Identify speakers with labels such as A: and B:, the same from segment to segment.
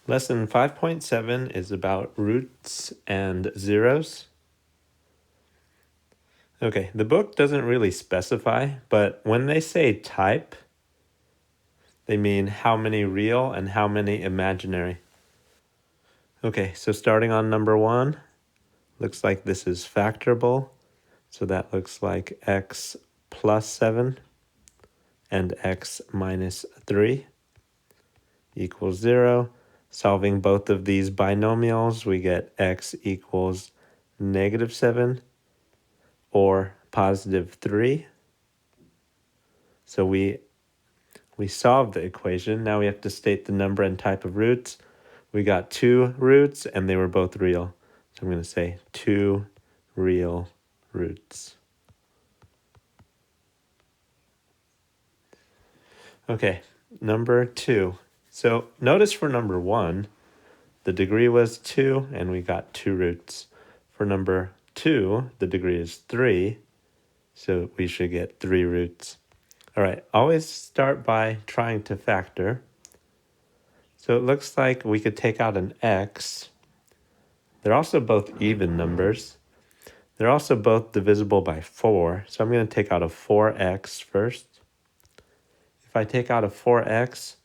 A: Lesson 5.7 is about roots and zeros. Okay, the book doesn't really specify, but when they say type, they mean how many real and how many imaginary. Okay, so starting on number 1, looks like this is factorable. So that looks like x plus 7 and x minus 3 equals 0. Solving both of these binomials, we get x equals negative 7 or positive 3. So we solved the equation. Now we have to state the number and type of roots. We got 2 roots and they were both real. So I'm going to say 2 real roots. Okay, number 2. So notice for number 1, the degree was 2 and we got 2 roots. For number 2, the degree is 3, so we should get 3 roots. All right, always start by trying to factor. So it looks like we could take out an x. They're also both even numbers. They're also both divisible by 4, so I'm going to take out a 4x first. If I take out a 4x,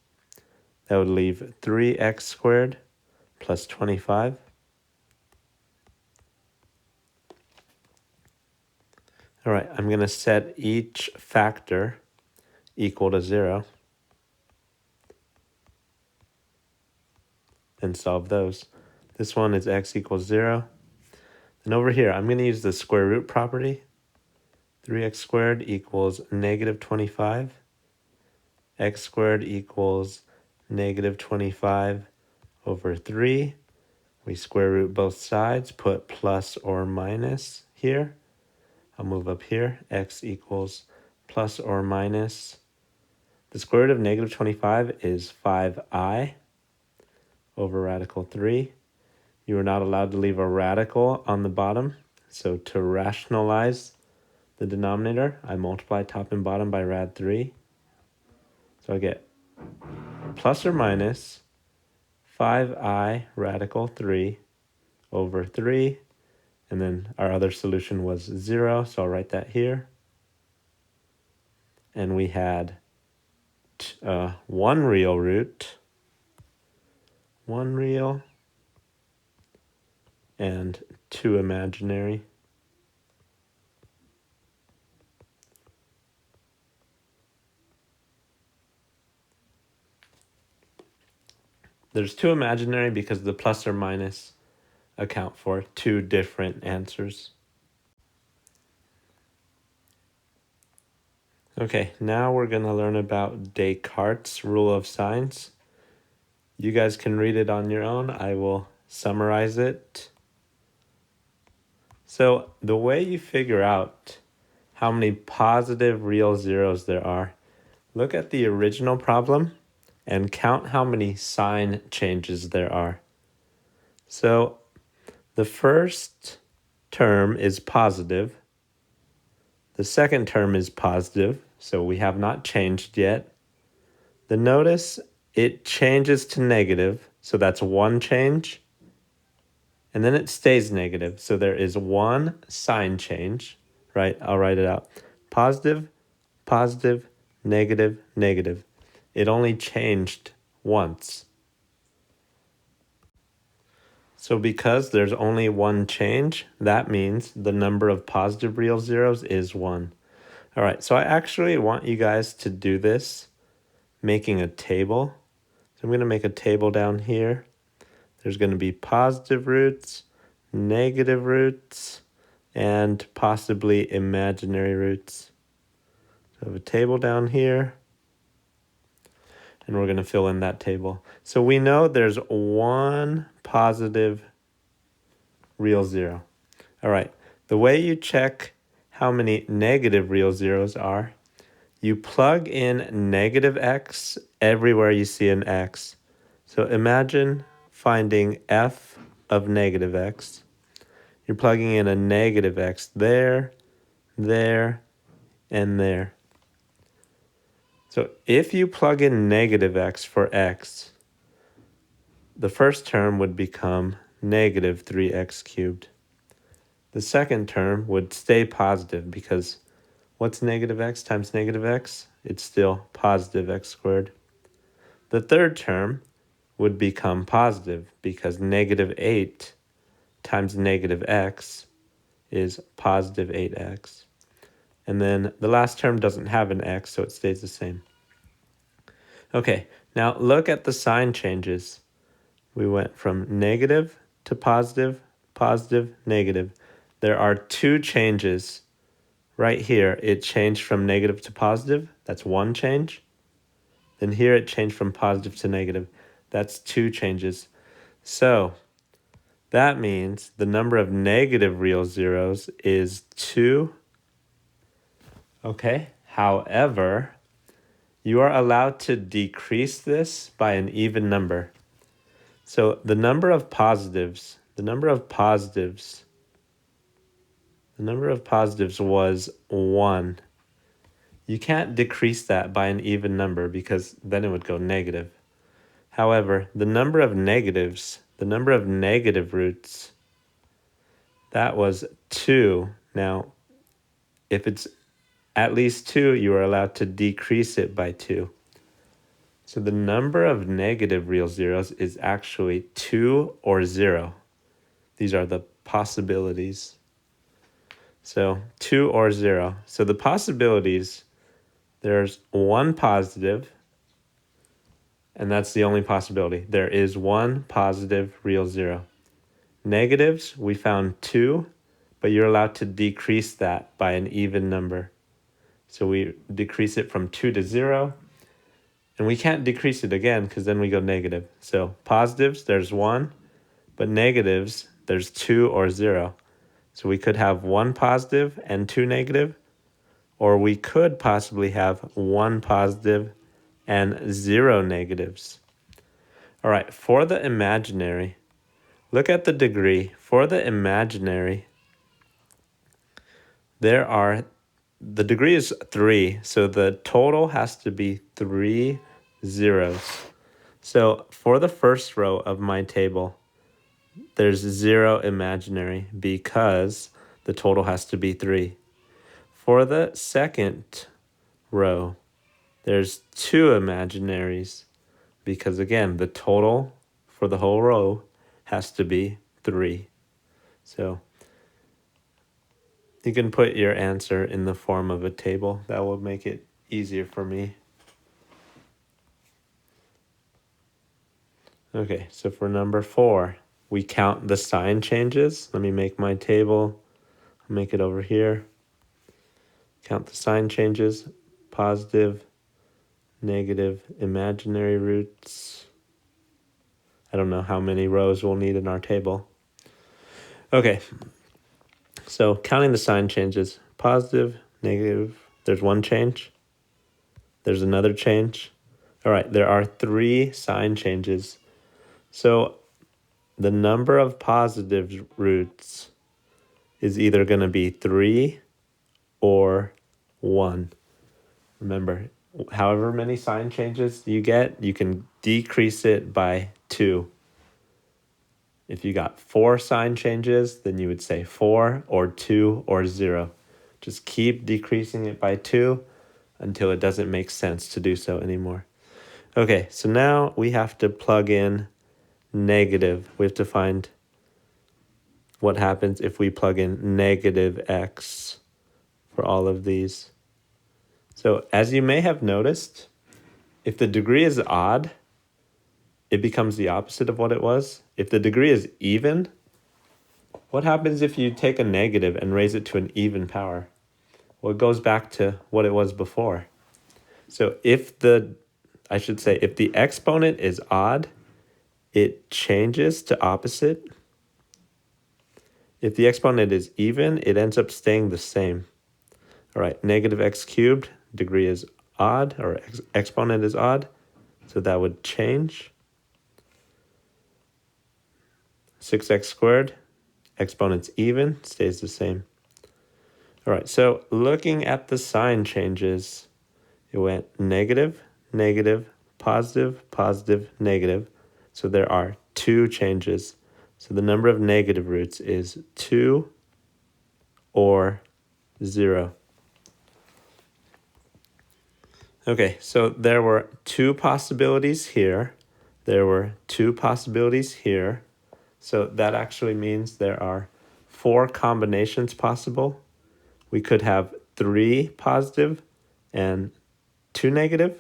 A: that would leave 3x squared plus 25. All right, I'm going to set each factor equal to 0 and solve those. This one is x equals 0. And over here, I'm going to use the square root property. 3x squared equals negative 25. X squared equals negative 25 over 3. We square root both sides, put plus or minus here. I'll move up here. X equals plus or minus. The square root of negative 25 is 5i over radical 3. You are not allowed to leave a radical on the bottom. So to rationalize the denominator, I multiply top and bottom by rad 3. So I get plus or minus 5i radical 3 over 3. And then our other solution was 0, so I'll write that here. And we had 1 real root, 1 real, and 2 imaginary. There's 2 imaginary because the plus or minus account for 2 different answers. Okay, now we're going to learn about Descartes' rule of signs. You guys can read it on your own. I will summarize it. So the way you figure out how many positive real zeros there are, look at the original problem and count how many sign changes there are. So the first term is positive. The second term is positive, so we have not changed yet. Then notice it changes to negative, so that's 1 change. And then it stays negative, so there is 1 sign change, right? I'll write it out. Positive, positive, negative, negative. It only changed once. So because there's only 1 change, that means the number of positive real zeros is 1. All right, so I actually want you guys to do this, making a table. So I'm going to make a table down here. There's going to be positive roots, negative roots, and possibly imaginary roots. So I have a table down here, and we're going to fill in that table. So we know there's 1 positive real zero. All right, the way you check how many negative real zeros are, you plug in negative x everywhere you see an x. So imagine finding f of negative x. You're plugging in a negative x there, there, and there. So if you plug in negative x for x, the first term would become negative 3x cubed. The second term would stay positive because what's negative x times negative x? It's still positive x squared. The third term would become positive because negative 8 times negative x is positive 8x. And then the last term doesn't have an x, so it stays the same. Okay, now look at the sign changes. We went from negative to positive, positive, negative. There are two changes. Right here, it changed from negative to positive. That's one change. Then here it changed from positive to negative. That's two changes. So that means the number of negative real zeros is 2. Okay, however, you are allowed to decrease this by an even number. So the number of positives was 1. You can't decrease that by an even number because then it would go negative. However, the number of negative roots, that was 2. Now, if it's at least 2, you are allowed to decrease it by 2. So the number of negative real zeros is actually 2 or 0. These are the possibilities. So 2 or 0. So the possibilities, there's one positive, and that's the only possibility. There is one positive real zero. Negatives, we found 2, but you're allowed to decrease that by an even number. So we decrease it from 2 to 0, and we can't decrease it again because then we go negative. So positives, there's 1, but negatives, there's 2 or 0. So we could have 1 positive and 2 negative, or we could possibly have 1 positive and 0 negatives. All right, for the imaginary, look at the degree. For the imaginary, the degree is 3, so the total has to be 3 zeros. So for the first row of my table, there's 0 imaginary because the total has to be 3. For the second row, there's 2 imaginaries because, again, the total for the whole row has to be 3. So you can put your answer in the form of a table. That will make it easier for me. Okay, so for number 4, we count the sign changes. Let me make my table. I'll make it over here. Count the sign changes. Positive, negative, imaginary roots. I don't know how many rows we'll need in our table. Okay, so counting the sign changes. Positive, negative, there's one change. There's another change. All right, there are 3 sign changes. So the number of positive roots is either going to be 3 or 1. Remember, however many sign changes you get, you can decrease it by 2. If you got 4 sign changes, then you would say 4 or 2 or 0. Just keep decreasing it by 2 until it doesn't make sense to do so anymore. Okay, so now we have to plug in negative. We have to find what happens if we plug in negative x for all of these. So as you may have noticed, if the degree is odd, it becomes the opposite of what it was. If the degree is even, what happens if you take a negative and raise it to an even power? Well, it goes back to what it was before. So if the exponent is odd, it changes to opposite. If the exponent is even, it ends up staying the same. All right, negative x cubed, degree is odd, or exponent is odd, so that would change. 6x squared, exponent's even, stays the same. All right, so looking at the sign changes, it went negative, negative, positive, positive, negative. So there are two changes. So the number of negative roots is 2 or 0. Okay, so there were two possibilities here. There were two possibilities here. So that actually means there are 4 combinations possible. We could have 3 positive and 2 negative.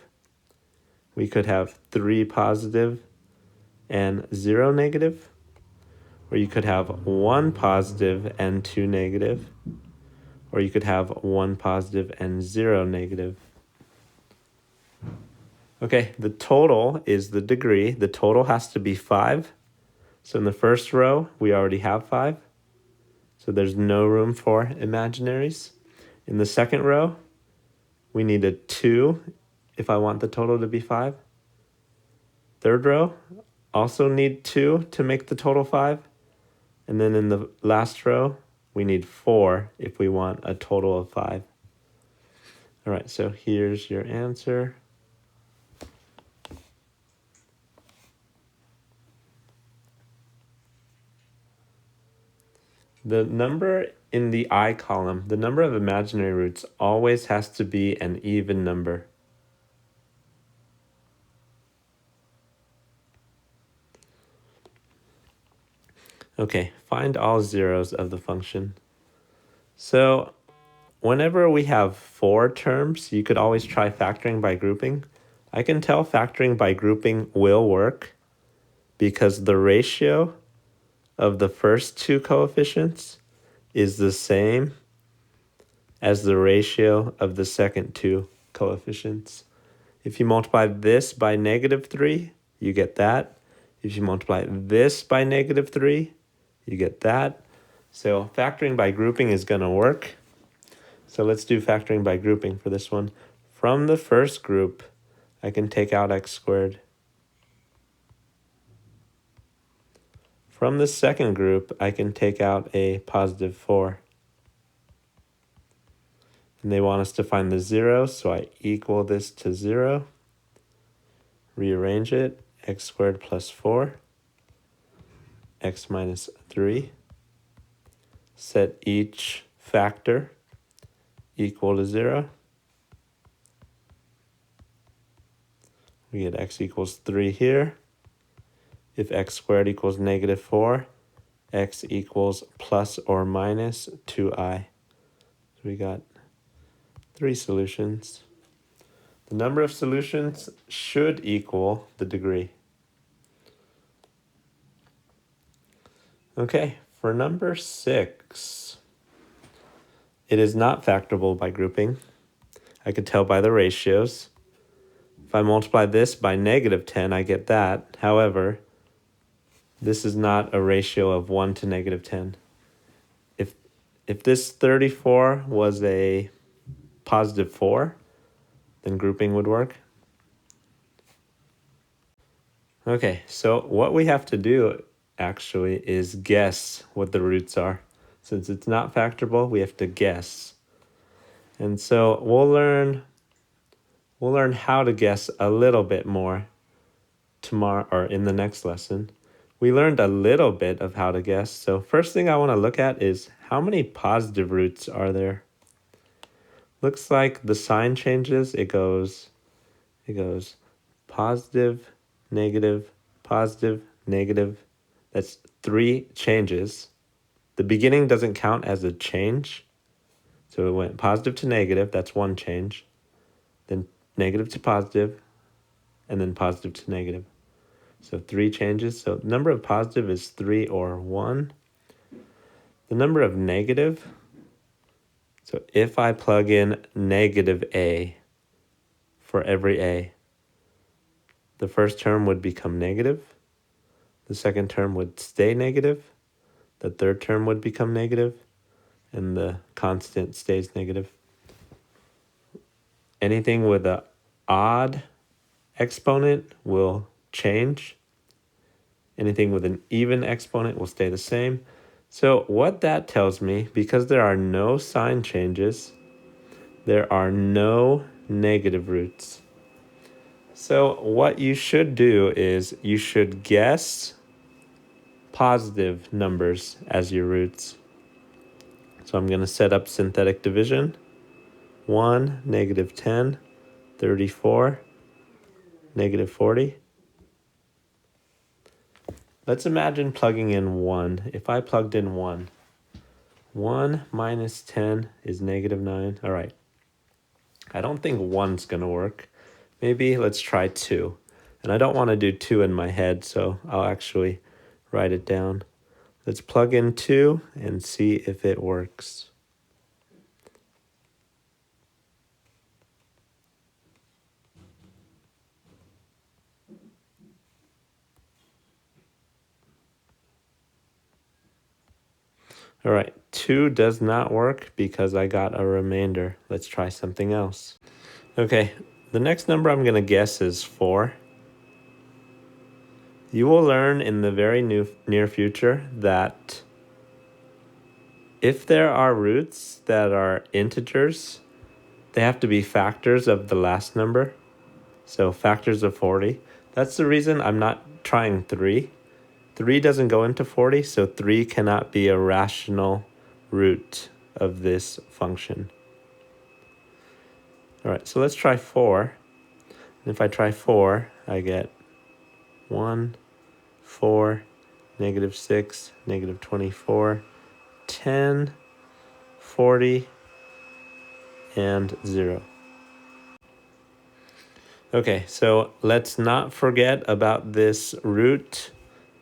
A: We could have 3 positive and 0 negative. Or you could have 1 positive and 2 negative. Or you could have 1 positive and 0 negative. Okay, the total is the degree. The total has to be 5. So in the first row, we already have 5. So there's no room for imaginaries. In the second row, we need a 2 if I want the total to be 5. Third row, also need 2 to make the total 5. And then in the last row, we need 4 if we want a total of 5. All right, so here's your answer. The number in the I column, the number of imaginary roots always has to be an even number. Okay, find all zeros of the function. So whenever we have 4 terms, you could always try factoring by grouping. I can tell factoring by grouping will work because the ratio of the first 2 coefficients is the same as the ratio of the second 2 coefficients. If you multiply this by -3, you get that. If you multiply this by -3, you get that. So factoring by grouping is going to work. So let's do factoring by grouping for this one. From the first group, I can take out x squared. From the second group, I can take out a positive 4. And they want us to find the 0, so I equal this to 0. Rearrange it, x squared plus 4, x minus 3. Set each factor equal to 0. We get x equals 3 here. If x squared equals -4, x equals plus or minus 2i. So we got 3 solutions. The number of solutions should equal the degree. Okay, for number 6, it is not factorable by grouping. I could tell by the ratios. If I multiply this by -10, I get that. However, this is not a ratio of 1 to -10. If this 34 was a positive 4, then grouping would work. Okay, so what we have to do actually is guess what the roots are. Since it's not factorable, we have to guess. And so we'll learn how to guess a little bit more tomorrow or in the next lesson. We learned a little bit of how to guess. So first thing I want to look at is how many positive roots are there? Looks like the sign changes. It goes positive, negative, positive, negative. That's 3 changes. The beginning doesn't count as a change. So it went positive to negative, that's 1 change. Then negative to positive, and then positive to negative. So 3 changes. So the number of positive is 3 or 1. The number of negative, so if I plug in negative a for every a, the first term would become negative. The second term would stay negative. The third term would become negative. And the constant stays negative. Anything with an odd exponent will change. Anything with an even exponent will stay the same. So what that tells me, because there are no sign changes, there are no negative roots. So what you should do is you should guess positive numbers as your roots. So I'm going to set up synthetic division. 1, negative 10, 34, negative 40. Let's imagine plugging in 1. If I plugged in 1, 1 minus 10 is negative 9. All right. I don't think 1's going to work. Maybe let's try 2. And I don't want to do 2 in my head, so I'll actually write it down. Let's plug in 2 and see if it works. All right, 2 does not work because I got a remainder. Let's try something else. Okay, the next number I'm going to guess is 4. You will learn in the very near future that if there are roots that are integers, they have to be factors of the last number. So factors of 40. That's the reason I'm not trying 3. 3 doesn't go into 40, so 3 cannot be a rational root of this function. All right, so let's try 4. And if I try 4, I get 1, 4, negative 6, negative 24, 10, 40, and 0. Okay, so let's not forget about this root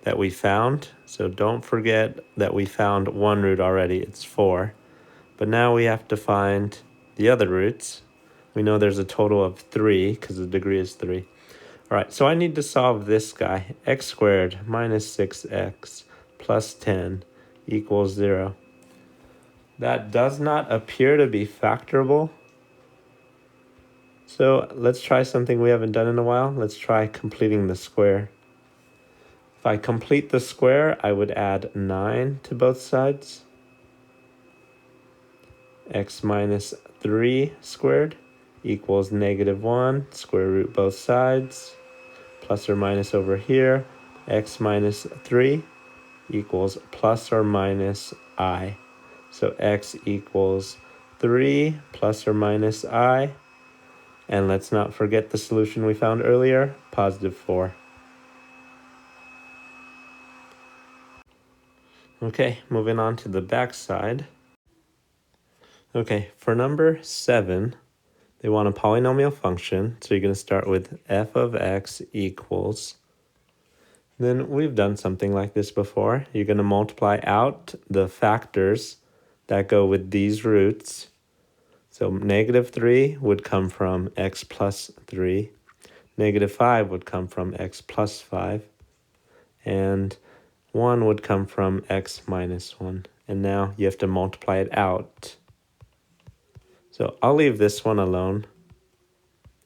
A: that we found. So don't forget that we found one root already, it's 4. But now we have to find the other roots. We know there's a total of 3 because the degree is 3. All right, so I need to solve this guy. X squared minus 6x plus 10 equals 0. That does not appear to be factorable. So let's try something we haven't done in a while. Let's try completing the square. If I complete the square, I would add 9 to both sides. X minus 3 squared equals negative 1, square root both sides, plus or minus over here, x minus 3 equals plus or minus I. So x equals 3 plus or minus I. And let's not forget the solution we found earlier, positive 4. Okay, moving on to the back side. Okay, for number 7, they want a polynomial function, so you're going to start with f of x equals. Then we've done something like this before. You're going to multiply out the factors that go with these roots. So negative 3 would come from x plus 3. Negative 5 would come from x plus 5. And 1 would come from x minus 1. And now you have to multiply it out. So I'll leave this one alone.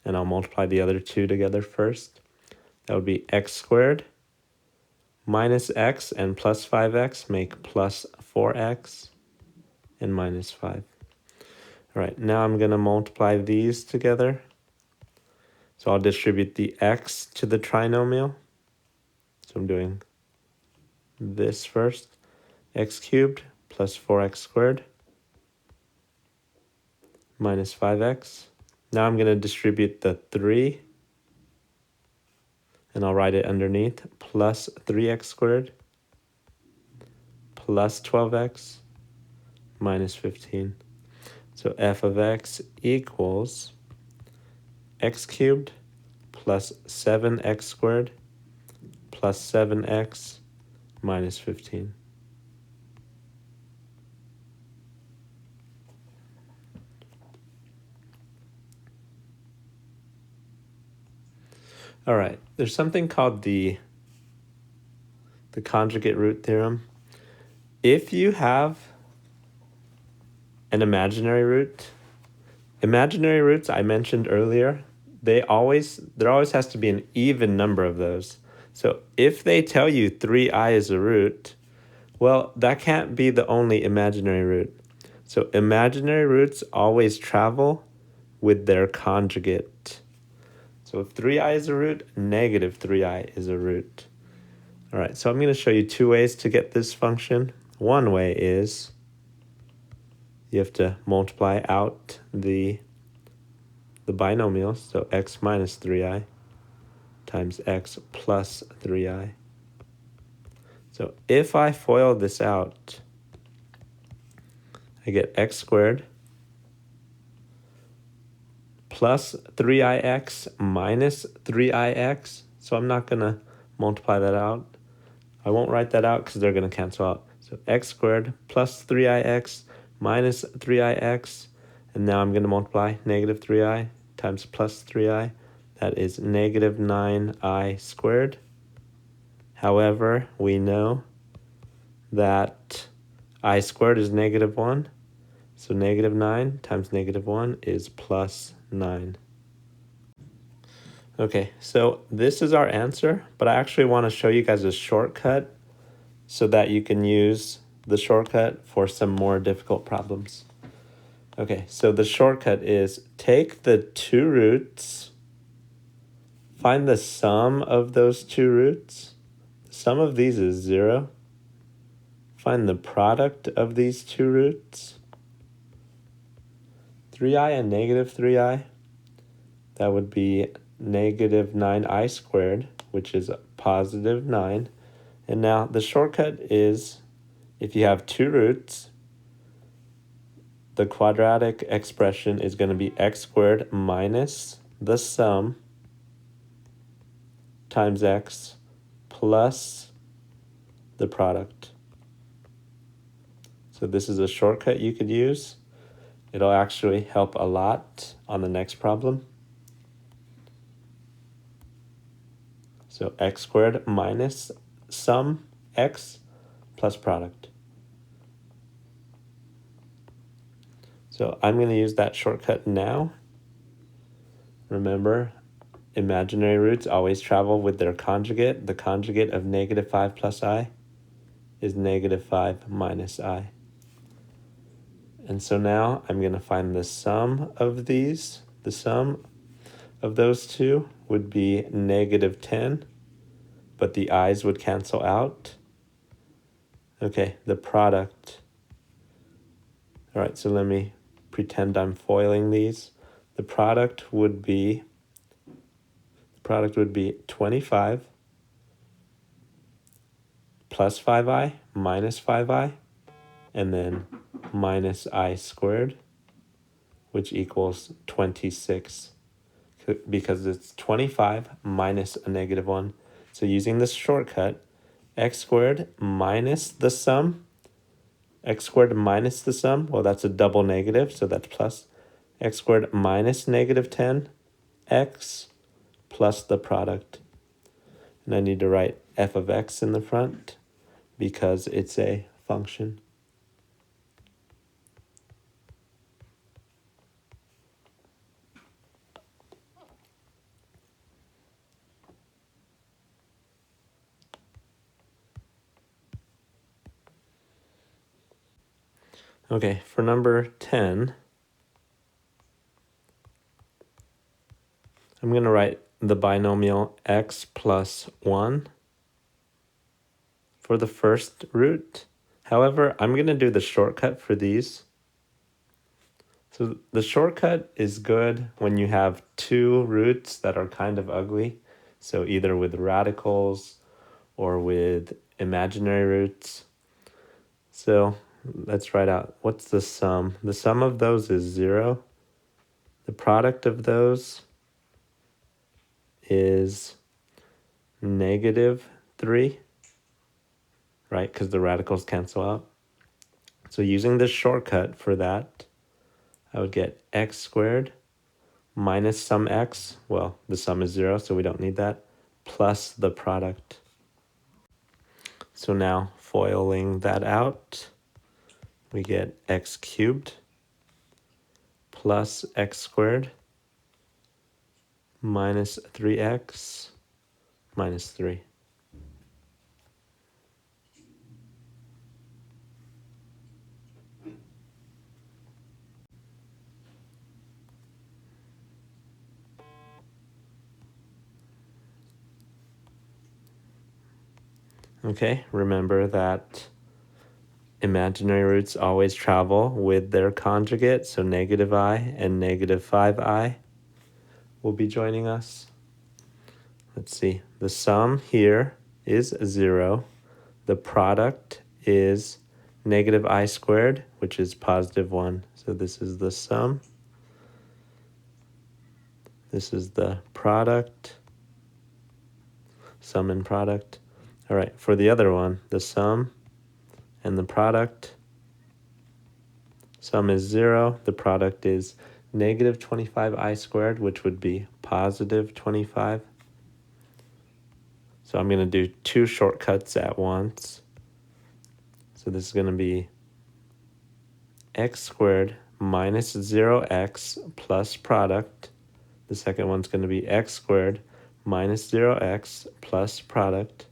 A: And I'll multiply the other two together first. That would be x squared minus x and plus 5x make plus 4x and minus 5. All right, now I'm going to multiply these together. So I'll distribute the x to the trinomial. So I'm doing this first. X cubed plus 4x squared minus 5x. Now I'm going to distribute the 3. And I'll write it underneath. Plus 3x squared plus 12x minus 15. So f of x equals x cubed plus 7x squared plus 7x minus 15. All right, there's something called the conjugate root theorem. If you have an imaginary root, imaginary roots I mentioned earlier, there always has to be an even number of those. So if they tell you 3i is a root, well, that can't be the only imaginary root. So imaginary roots always travel with their conjugate. So if 3i is a root, negative 3i is a root. All right, so I'm going to show you two ways to get this function. One way is you have to multiply out the binomials, so x minus 3i times x plus 3i. So if I FOIL this out, I get x squared plus 3ix minus 3ix. So I'm not going to multiply that out. I won't write that out because they're going to cancel out. So x squared plus 3ix minus 3ix. And now I'm going to multiply negative 3i times plus 3i. That is negative 9i squared. However, we know that I squared is negative 1. So negative 9 times negative 1 is plus 9. Okay, so this is our answer, but I actually want to show you guys a shortcut so that you can use the shortcut for some more difficult problems. Okay, so the shortcut is take the two roots, find the sum of those two roots. The sum of these is 0. Find the product of these two roots. 3i and negative 3i, that would be negative 9i squared, which is positive 9. And now the shortcut is, if you have two roots, the quadratic expression is going to be x squared minus the sum times x plus the product. So this is a shortcut you could use. It'll actually help a lot on the next problem. So x squared minus sum x plus product. So I'm going to use that shortcut now. Remember, imaginary roots always travel with their conjugate. The conjugate of negative 5 plus I is negative 5 minus I. And so now I'm going to find the sum of these. The sum of those two would be negative 10, but the i's would cancel out. Okay, the product. All right, so let me pretend I'm foiling these. The product would be 25 plus 5i minus 5i, and then minus I squared, which equals 26, because it's 25 minus a negative 1. So using this shortcut, x squared minus the sum, well, that's a double negative, so that's plus x squared minus negative 10, x plus the product. And I need to write f of x in the front because it's a function. Okay, for number 10, I'm going to write the binomial x plus 1 for the first root. However, I'm going to do the shortcut for these. So the shortcut is good when you have two roots that are kind of ugly. So either with radicals or with imaginary roots. So let's write out, what's the sum? The sum of those is 0. The product of those is negative 3, right? Because the radicals cancel out. So using this shortcut for that, I would get x squared minus some x. Well, the sum is 0, so we don't need that, plus the product. So now foiling that out, we get x cubed plus x squared minus 3x minus 3. Okay, remember that imaginary roots always travel with their conjugate, so negative I and negative 5I will be joining us. Let's see, the sum here is 0. The product is negative I squared, which is positive 1. So this is the sum. This is the product, sum and product. All right, for the other one, the sum and the product, sum is 0. The product is negative 25I squared, which would be positive 25. So I'm going to do two shortcuts at once. So this is going to be x squared minus 0x plus product. The second one's going to be x squared minus 0x plus product.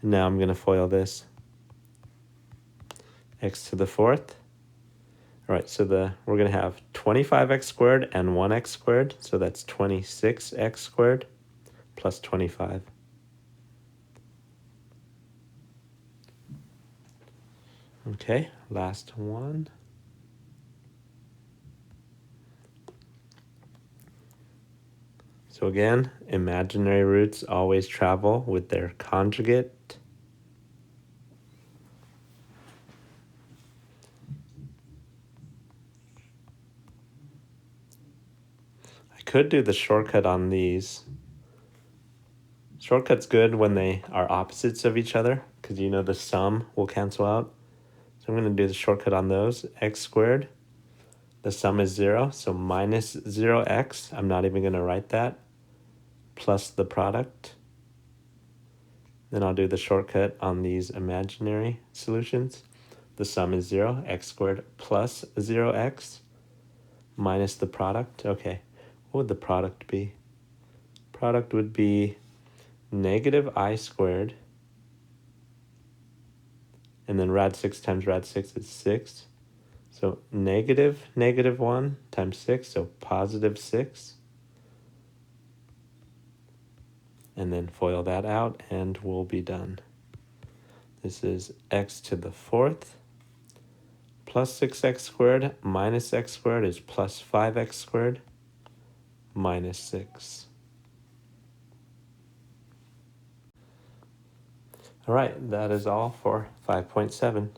A: And now I'm going to FOIL this. X to the fourth. All right, so we're going to have 25x squared and 1x squared. So that's 26x squared plus 25. Okay, last one. So again, imaginary roots always travel with their conjugate. I could do the shortcut on these. Shortcut's good when they are opposites of each other, because you know the sum will cancel out. So I'm going to do the shortcut on those. X squared, the sum is 0, so minus 0x. I'm not even going to write that. Plus the product. Then I'll do the shortcut on these imaginary solutions. The sum is 0, x squared plus 0x minus the product. Okay, what would the product be? Product would be negative I squared, and then rad 6 times rad 6 is 6. So negative 1 times 6, so positive 6. And then FOIL that out, and we'll be done. This is x to the fourth plus 6x squared minus x squared is plus 5x squared minus 6. All right, that is all for 5.7.